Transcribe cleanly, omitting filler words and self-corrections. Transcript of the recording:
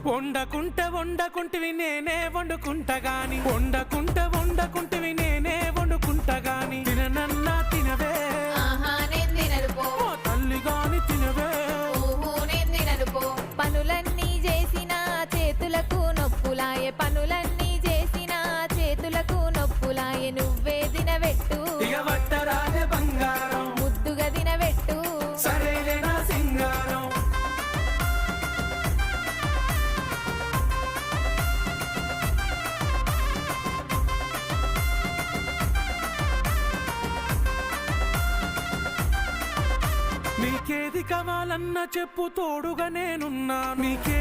వండకుంటివి నేనే వండుకుంటా గాని వండకుంటివి నేనే వండుకుంటా గాని తిననన్నా తినవే ఓ తల్లి గాని తినవే పనులన్నీ చేసిన చేతులకు నొప్పులాయే పనులన్నీ చేసిన చేతులకు నొప్పులాయే నువ్వే దినవెట్టు ఇక వట్టరాజే బంగారం ముద్దుగా దినవెట్టు సరేలే నా సింగారం నీకేది కావాలన్నా చెప్పు తోడుగా నేనున్నా నీకే